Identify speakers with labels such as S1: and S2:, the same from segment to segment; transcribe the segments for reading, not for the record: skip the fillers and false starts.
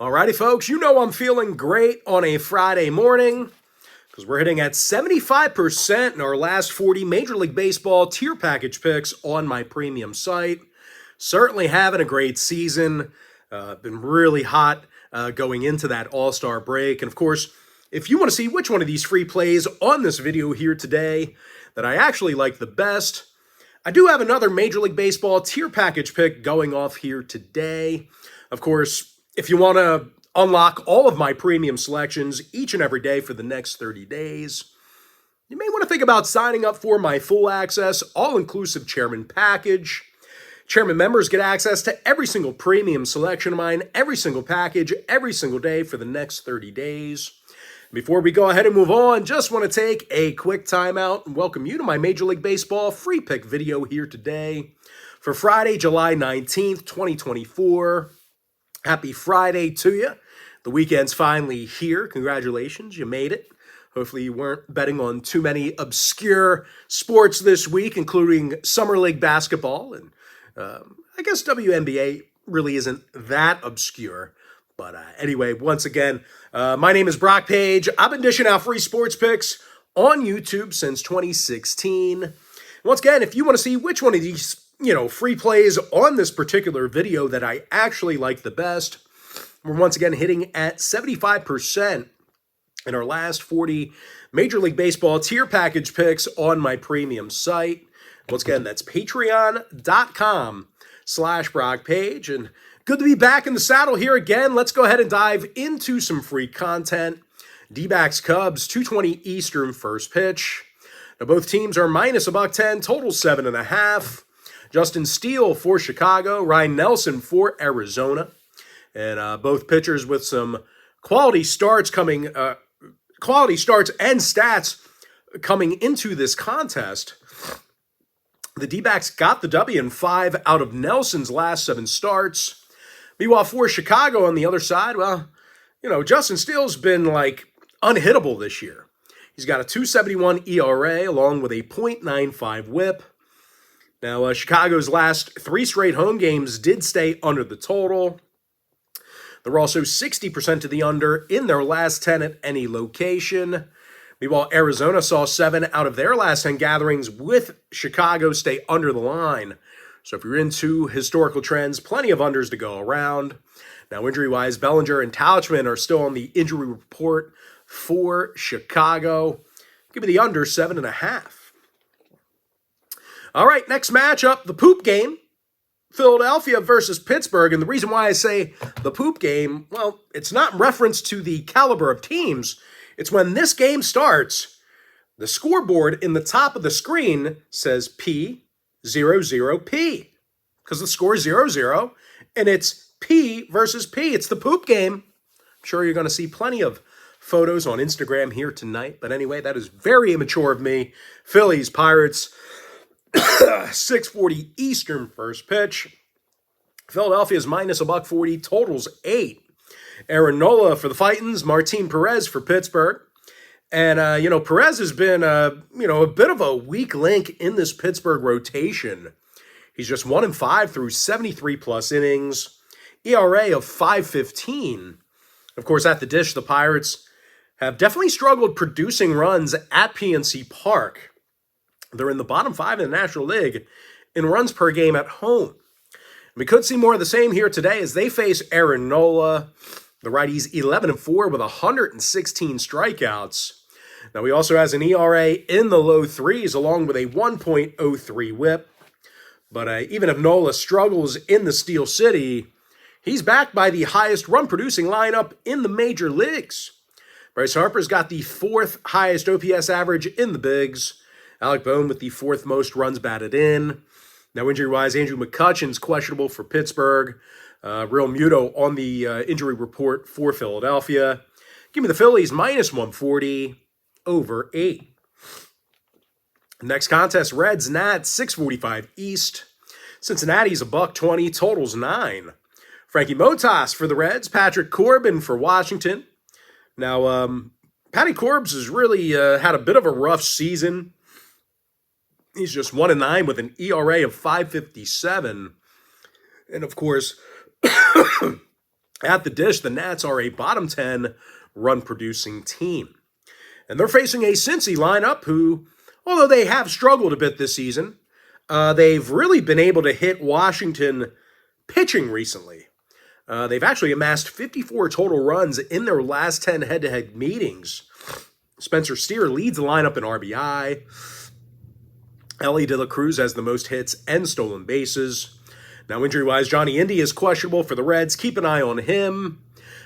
S1: Alrighty, folks, you know I'm feeling great on a Friday morning because we're hitting at 75% in our last 40 Major League Baseball tier package picks on my premium site. Certainly having a great season. Been really hot going into that All-Star break. And of course, if you want to see which one of these free plays on this video here today that I actually like the best, I do have another Major League Baseball tier package pick going off here today. Of course, if you want to unlock all of my premium selections each and every day for the next 30 days, you may want to think about signing up for my full access, all-inclusive Chairman package. Chairman members get access to every single premium selection of mine, every single package, every single day for the next 30 days. Before we go ahead and move on, just want to take a quick timeout and welcome you to my Major League Baseball free pick video here today for Friday, July 19th, 2024. Happy Friday to you. The weekend's finally here. Congratulations, you made it. Hopefully you weren't betting on too many obscure sports this week, including Summer League basketball. And I guess WNBA really isn't that obscure. But anyway, once again, my name is Brock Page. I've been dishing out free sports picks on YouTube since 2016. And once again, if you want to see which one of these free plays on this particular video that I actually like the best, we're once again hitting at 75% in our last 40 Major League Baseball tier package picks on my premium site. Once again, that's patreon.com/BrockPage. And good to be back in the saddle here again. Let's go ahead and dive into some free content. D-backs Cubs, 2:20 Eastern first pitch. Now both teams are minus $110, total 7.5. Justin Steele for Chicago, Ryan Nelson for Arizona. And both pitchers with some quality starts and stats coming into this contest. The D-backs got the W in 5 out of Nelson's last 7 starts. Meanwhile, for Chicago on the other side, well, Justin Steele's been unhittable this year. He's got a 2.71 ERA along with a .95 whip. Now, Chicago's last 3 straight home games did stay under the total. They were also 60% to the under in their last 10 at any location. Meanwhile, Arizona saw 7 out of their last 10 gatherings with Chicago stay under the line. So if you're into historical trends, plenty of unders to go around. Now, injury-wise, Bellinger and Tauchman are still on the injury report for Chicago. Give me the under 7.5. All right, next matchup, the poop game. Philadelphia versus Pittsburgh. And the reason why I say the poop game, well, it's not in reference to the caliber of teams. It's when this game starts, the scoreboard in the top of the screen says P00P. Because the score is 0-0, and it's P versus P. It's the poop game. I'm sure you're going to see plenty of photos on Instagram here tonight. But anyway, that is very immature of me. Phillies, Pirates, 6:40 Eastern first pitch. Philadelphia's minus $140, totals 8. Aaron Nola for the Titans, Martin Perez for Pittsburgh. And, Perez has been, a bit of a weak link in this Pittsburgh rotation. He's just 1-5 through 73-plus innings, ERA of 5.15. Of course, at the dish, the Pirates have definitely struggled producing runs at PNC Park. They're in the bottom 5 in the National League in runs per game at home. We could see more of the same here today as they face Aaron Nola. The righty's 11-4 with 116 strikeouts. Now, he also has an ERA in the low 3s along with a 1.03 whip. But even if Nola struggles in the Steel City, he's backed by the highest run-producing lineup in the major leagues. Bryce Harper's got the 4th highest OPS average in the bigs. Alec Bohm with the 4th most runs batted in. Now, injury-wise, Andrew McCutchen's questionable for Pittsburgh. Real Muto on the injury report for Philadelphia. Give me the Phillies minus 140 over 8. Next contest, Reds, Nats, 6:45 East. Cincinnati's $120, totals 9. Frankie Montas for the Reds, Patrick Corbin for Washington. Now, Patty Corbs has really had a bit of a rough season. He's just 1-9 with an ERA of 5.57. And of course, At the dish, the Nats are a bottom 10 run-producing team. And they're facing a Cincy lineup who, although they have struggled a bit this season, they've really been able to hit Washington pitching recently. They've actually amassed 54 total runs in their last 10 head-to-head meetings. Spencer Steer leads the lineup in RBI. Ellie De La Cruz has the most hits and stolen bases. Now, injury-wise, Johnny Indy is questionable for the Reds. Keep an eye on him.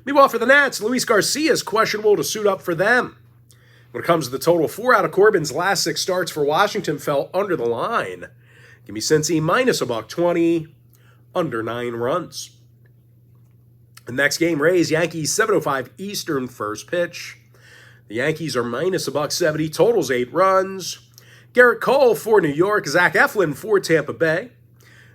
S1: Meanwhile, for the Nats, Luis Garcia is questionable to suit up for them. When it comes to the total, 4 out of Corbin's last 6 starts for Washington fell under the line. Give me Cincy minus $1.20, under 9 runs. The next game, Rays, Yankees, 7:05 Eastern, first pitch. The Yankees are minus $1.70, totals 8 runs. Garrett Cole for New York, Zach Eflin for Tampa Bay.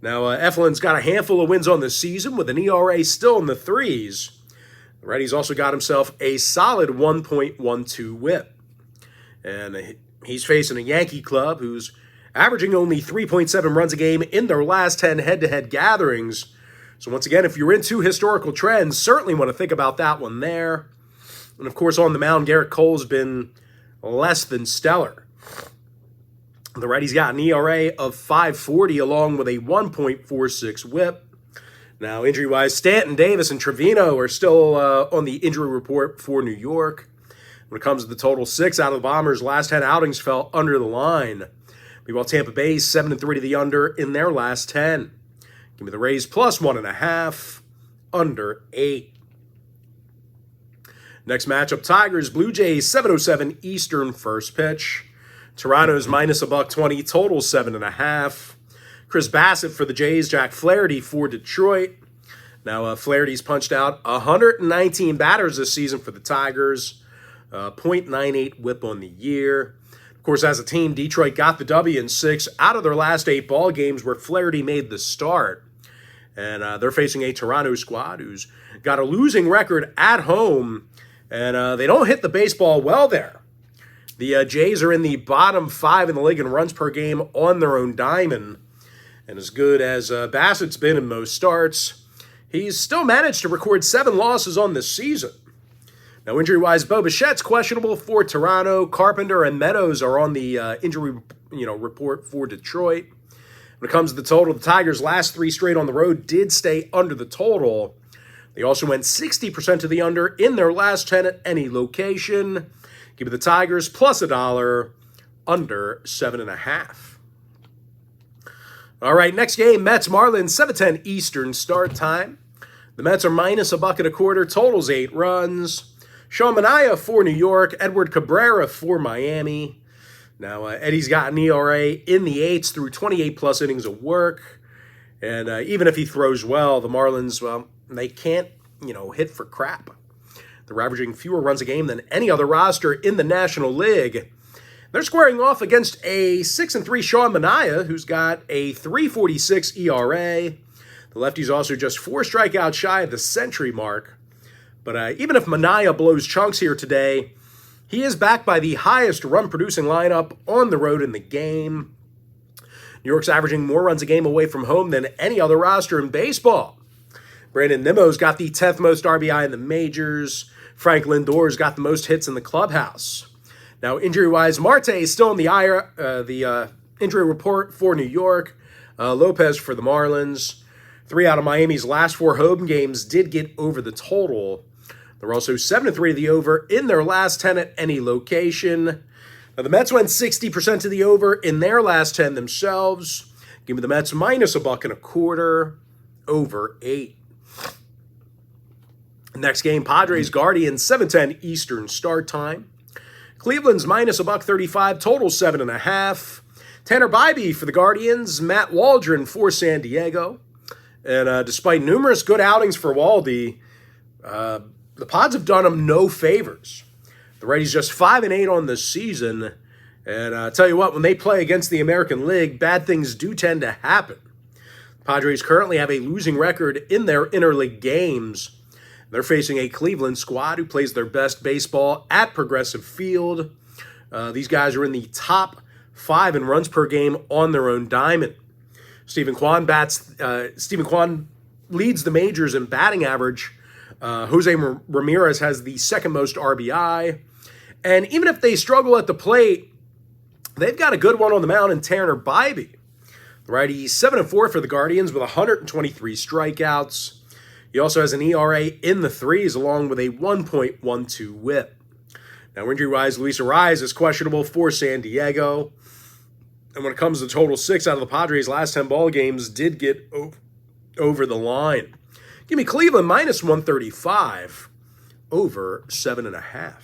S1: Now, Eflin's got a handful of wins on the season with an ERA still in the 3s. The Reddy's also got himself a solid 1.12 whip. And he's facing a Yankee club who's averaging only 3.7 runs a game in their last 10 head-to-head gatherings. So once again, if you're into historical trends, certainly want to think about that one there. And of course, on the mound, Garrett Cole's been less than stellar. The Reddy's got an ERA of 5.40 along with a 1.46 whip. Now, injury-wise, Stanton, Davis, and Trevino are still on the injury report for New York. When it comes to the total, 6 out of the Bombers' last 10 outings fell under the line. Meanwhile, Tampa Bay's 7-3 to the under in their last 10. Give me the Rays plus 1.5, under 8. Next matchup, Tigers, Blue Jays, 7:07 Eastern, first pitch. Toronto's minus $1.20, total 7.5. Chris Bassett for the Jays, Jack Flaherty for Detroit. Now, Flaherty's punched out 119 batters this season for the Tigers, .98 whip on the year. Of course, as a team, Detroit got the W in 6 out of their last 8 ball games where Flaherty made the start. And they're facing a Toronto squad who's got a losing record at home, and they don't hit the baseball well there. The Jays are in the bottom 5 in the league in runs per game on their own diamond. And as good as Bassett's been in most starts, he's still managed to record 7 losses on this season. Now, injury-wise, Bo Bichette's questionable for Toronto. Carpenter and Meadows are on the injury report for Detroit. When it comes to the total, the Tigers' last 3 straight on the road did stay under the total. They also went 60% to the under in their last 10 at any location. Give me the Tigers plus $1, under 7.5. All right, next game, Mets, Marlins, 7:10 Eastern start time. The Mets are minus $1.25, totals 8 runs. Sean Manaea for New York, Edward Cabrera for Miami. Now, Eddie's got an ERA in the 8s through 28-plus innings of work. And even if he throws well, the Marlins, well, they can't, hit for crap. They're averaging fewer runs a game than any other roster in the National League. They're squaring off against a 6-3 Sean Manaea, who's got a 3.46 ERA. The lefty's also just 4 strikeouts shy of the century mark. But even if Manaea blows chunks here today, he is backed by the highest run-producing lineup on the road in the game. New York's averaging more runs a game away from home than any other roster in baseball. Brandon Nimmo's got the 10th most RBI in the majors. Frank Lindor's got the most hits in the clubhouse. Now, injury-wise, Marte is still in the injury report for New York. Lopez for the Marlins. 3 out of Miami's last 4 home games did get over the total. They're also 7-3 to the over in their last 10 at any location. Now, the Mets went 60% to the over in their last 10 themselves. Give me the Mets minus $1.25, over 8. Next game, Padres, Guardians, 7:10 Eastern start time. Cleveland's minus $1.35, total 7.5. Tanner Bybee for the Guardians, Matt Waldron for San Diego. And despite numerous good outings for Waldy, the Pods have done him no favors. The Reddy's just 5-8 on the season. And I tell you what, when they play against the American League, bad things do tend to happen. The Padres currently have a losing record in their interleague games. They're facing a Cleveland squad who plays their best baseball at Progressive Field. These guys are in the top 5 in runs per game on their own diamond. Stephen Kwan leads the majors in batting average Jose Ramirez has the second most RBI. And even if they struggle at the plate, they've got a good one on the mound in Tanner Bybee. The righty, 7-4 for the Guardians with 123 strikeouts. He also has an ERA in the threes along with a 1.12 whip. Now, injury-wise, Luis Arraez is questionable for San Diego. And when it comes to total 6 out of the Padres' last 10 ball games, did get over the line. Give me Cleveland minus 135 over 7.5.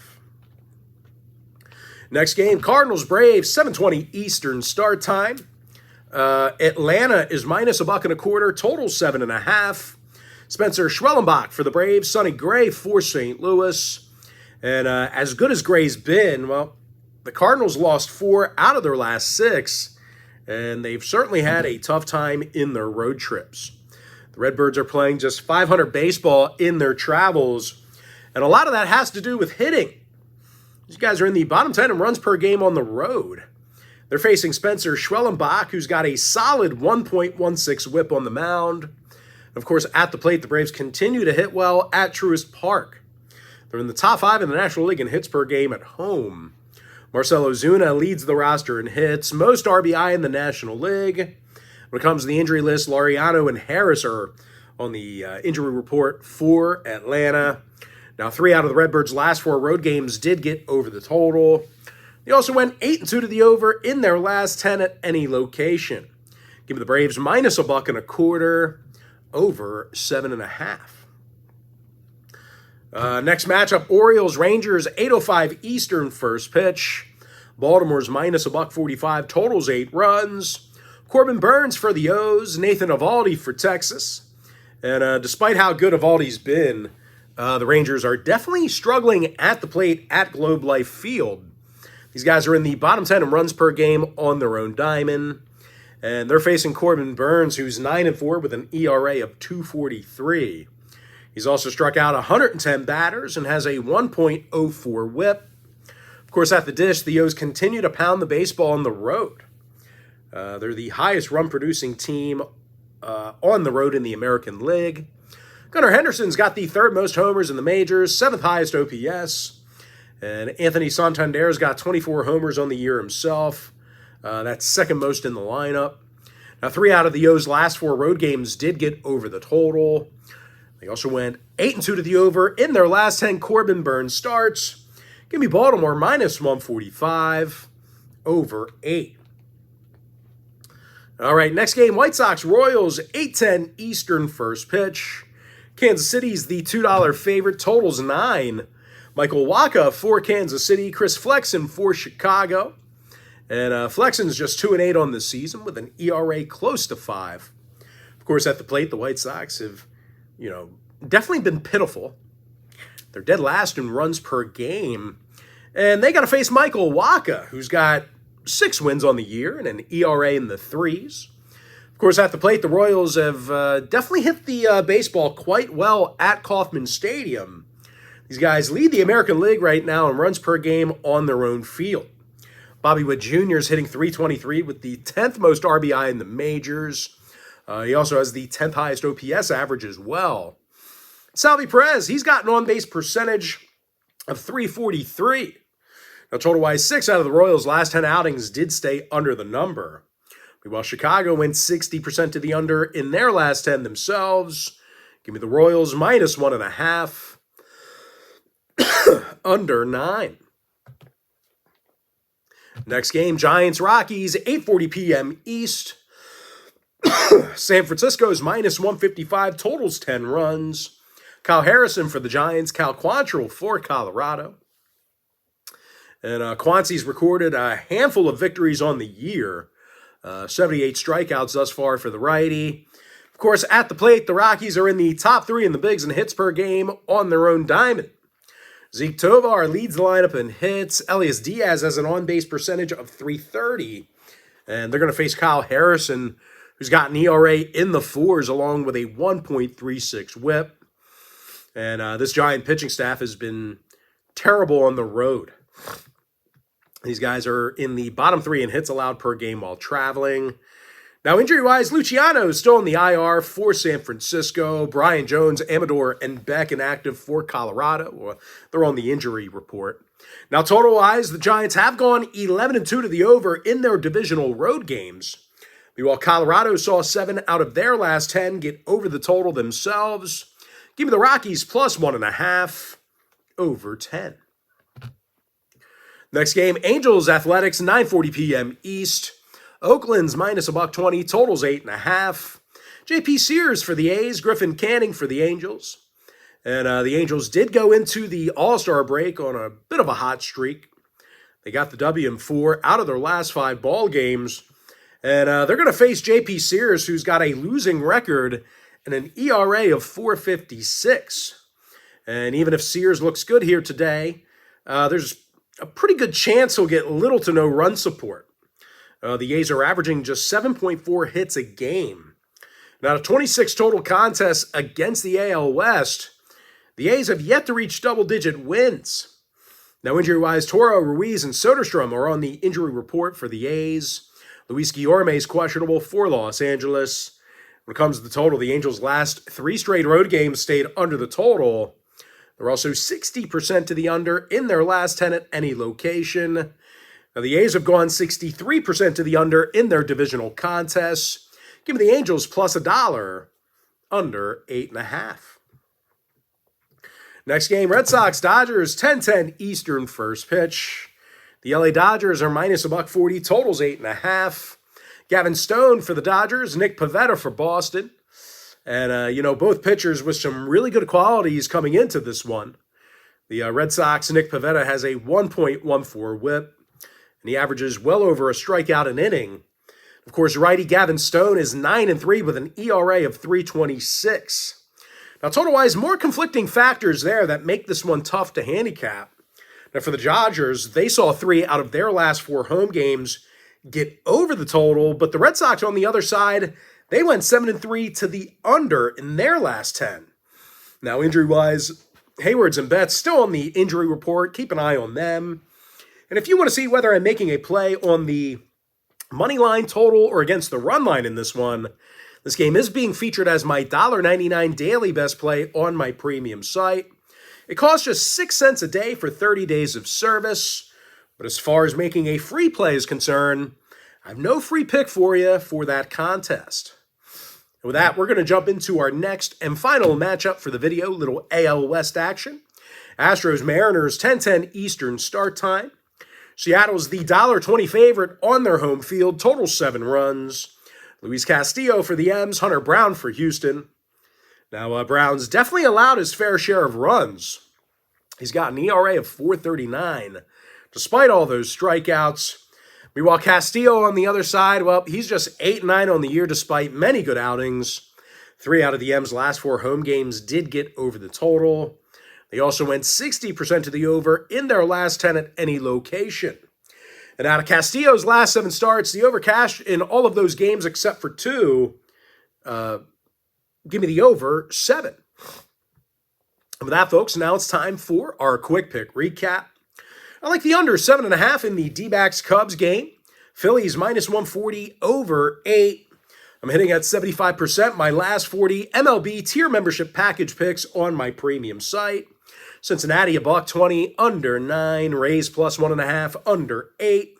S1: Next game, Cardinals-Braves, 7:20 Eastern start time. Atlanta is minus $1.25, total 7.5. Spencer Schwellenbach for the Braves, Sonny Gray for St. Louis. And as good as Gray's been, well, the Cardinals lost 4 out of their last 6, and they've certainly had a tough time in their road trips. The Redbirds are playing just .500 baseball in their travels, and a lot of that has to do with hitting. These guys are in the bottom 10 in runs per game on the road. They're facing Spencer Schwellenbach, who's got a solid 1.16 whip on the mound. Of course, at the plate, the Braves continue to hit well at Truist Park. They're in the top 5 in the National League in hits per game at home. Marcell Ozuna leads the roster in hits, most RBI in the National League. When it comes to the injury list, Laureano and Harris are on the injury report for Atlanta. Now, 3 out of the Redbirds' last 4 road games did get over the total. They also went 8-2 to the over in their last 10 at any location. Give me the Braves minus $1.25 over 7.5. Next matchup, Orioles-Rangers, 8:05 Eastern first pitch. Baltimore's minus $1.45, totals 8 runs. Corbin Burns for the O's, Nathan Eovaldi for Texas. And despite how good Eovaldi's been, the Rangers are definitely struggling at the plate at Globe Life Field. These guys are in the bottom 10 in runs per game on their own diamond. And they're facing Corbin Burns, who's 9-4 with an ERA of 2.43. He's also struck out 110 batters and has a 1.04 whip. Of course, at the dish, the O's continue to pound the baseball on the road. They're the highest run-producing team on the road in the American League. Gunnar Henderson's got the 3rd most homers in the majors, 7th highest OPS. And Anthony Santander's got 24 homers on the year himself. That's 2nd most in the lineup. Now, 3 out of the O's last 4 road games did get over the total. They also went 8-2 to the over in their last 10 Corbin Burns starts. Give me Baltimore minus 145 over 8. All right, next game, White Sox-Royals, 8:10 Eastern first pitch. Kansas City's the $2 favorite, totals 9. Michael Wacha for Kansas City, Chris Flexen for Chicago. And Flexen's just 2-8 on the season with an ERA close to 5. Of course, at the plate, the White Sox have, definitely been pitiful. They're dead last in runs per game. And they got to face Michael Wacha, who's got 6 wins on the year and an ERA in the 3s. Of course, at the plate, the Royals have definitely hit the baseball quite well at Kauffman Stadium. These guys lead the American League right now in runs per game on their own field. Bobby Witt Jr. is hitting .323 with the 10th most RBI in the majors. He also has the 10th highest OPS average as well. Salvi Perez, he's got an on-base percentage of .343. Now, total-wise, 6 out of the Royals' last 10 outings did stay under the number. While Chicago went 60% to the under in their last 10 themselves. Give me the Royals minus 1.5. Under 9. Next game, Giants-Rockies, 8:40 p.m. East. San Francisco's minus 155, totals 10 runs. Kyle Harrison for the Giants, Cal Quantrill for Colorado. And Quantri's recorded a handful of victories on the year. 78 strikeouts thus far for the righty. Of course, at the plate, the Rockies are in the top 3 in the bigs in hits per game on their own diamond. Zeke Tovar leads the lineup in hits. Elias Diaz has an on-base percentage of .330. And they're going to face Kyle Harrison, who's got an ERA in the 4s along with a 1.36 whip. And this Giant pitching staff has been terrible on the road. These guys are in the bottom 3 in hits allowed per game while traveling. Now, injury-wise, Luciano is still on the IR for San Francisco. Brian Jones, Amador, and Beck inactive for Colorado. They're on the injury report. Now, total-wise, the Giants have gone 11-2 to the over in their divisional road games. Meanwhile, Colorado saw 7 out of their last 10 get over the total themselves. Give me the Rockies plus 1.5 over 10. Next game, Angels Athletics, 9:40 p.m. East. Oakland's minus $1.20, totals 8.5. J.P. Sears for the A's, Griffin Canning for the Angels. And the Angels did go into the All-Star break on a bit of a hot streak. They got the W in 4 out of their last 5 ball games. And they're going to face J.P. Sears, who's got a losing record and an ERA of 4.56. And even if Sears looks good here today, there's a pretty good chance he'll get little to no run support. The A's are averaging just 7.4 hits a game. Now, 26 total contests against the AL West, the A's have yet to reach double-digit wins. Now, injury-wise, Toro, Ruiz, and Soderstrom are on the injury report for the A's. Luis Guillorme is questionable for Los Angeles. When it comes to the total, the Angels' last 3 straight road games stayed under the total. They're also 60% to the under in their last 10 at any location. Now, the A's have gone 63% to the under in their divisional contests. Give me the Angels plus $1, under 8.5. Next game, Red Sox Dodgers, 10:10 Eastern first pitch. The LA Dodgers are minus $1.40, totals 8.5. Gavin Stone for the Dodgers, Nick Pivetta for Boston. And, both pitchers with some really good qualities coming into this one. The Red Sox, Nick Pivetta has a 1.14 whip. And he averages well over a strikeout an inning. Of course, righty Gavin Stone is 9-3 with an ERA of 3.26. Now, total-wise, more conflicting factors there that make this one tough to handicap. Now, for the Dodgers, they saw 3 out of their last 4 home games get over the total, but the Red Sox on the other side, they went 7-3 to the under in their last 10. Now, injury-wise, Haywards and Betts still on the injury report. Keep an eye on them. And if you want to see whether I'm making a play on the money line total or against the run line in this one, this game is being featured as my $1.99 daily best play on my premium site. It costs just 6 cents a day for 30 days of service. But as far as making a free play is concerned, I have no free pick for you for that contest. And with that, we're going to jump into our next and final matchup for the video, little AL West action. Astros Mariners, 10:10 Eastern start time. Seattle's the $1.20 favorite on their home field, total 7 runs. Luis Castillo for the M's, Hunter Brown for Houston. Now, Brown's definitely allowed his fair share of runs. He's got an ERA of 4.39, despite all those strikeouts. Meanwhile, Castillo on the other side, well, he's just 8-9 on the year despite many good outings. 3 out of the M's last 4 home games did get over the total. They also went 60% to the over in their last 10 at any location. And out of Castillo's last 7 starts, the over cashed in all of those games except for 2. Give me the over 7. And with that, folks, now it's time for our quick pick recap. I like the under 7.5 in the D-backs Cubs game. Phillies minus 140 over 8. I'm hitting at 75%. My last 40 MLB tier membership package picks on my premium site. Cincinnati $1.20 under 9. Rays plus 1.5 under 8.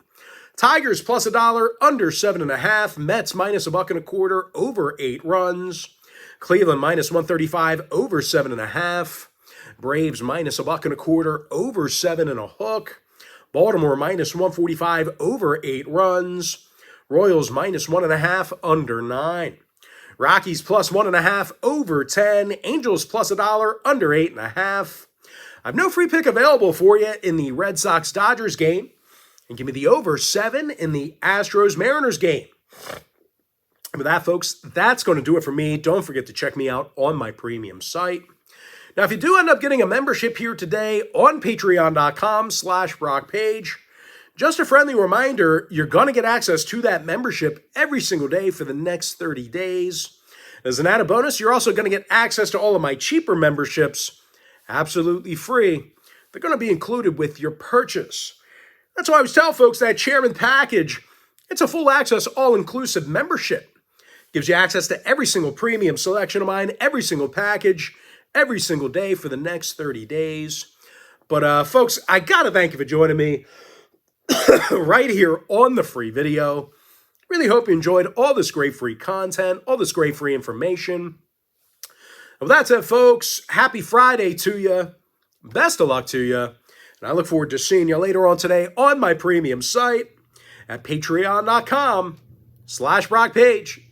S1: Tigers plus $1 under 7.5. Mets minus $1.25 over 8 runs. Cleveland minus 135 over 7.5. Braves minus $1.25 over 7 and a hook. Baltimore minus 145 over 8 runs. Royals minus 1.5 under 9. Rockies plus 1.5 over 10. Angels plus $1 under 8.5. I have no free pick available for you in the Red Sox-Dodgers game. And give me the over 7 in the Astros-Mariners game. And with that, folks, that's going to do it for me. Don't forget to check me out on my premium site. Now, if you do end up getting a membership here today on patreon.com/BrockPage, just a friendly reminder, you're going to get access to that membership every single day for the next 30 days. As an added bonus, you're also going to get access to all of my cheaper memberships absolutely free. They're going to be included with your purchase. That's why I always tell folks that Chairman Package, it's a full access, all-inclusive membership. Gives you access to every single premium selection of mine, every single package, every single day for the next 30 days. But folks, I got to thank you for joining me right here on the free video. Really hope you enjoyed all this great free content, all this great free information. And with that said, folks, happy Friday to you. Best of luck to you. And I look forward to seeing you later on today on my premium site at patreon.com/BrockPage.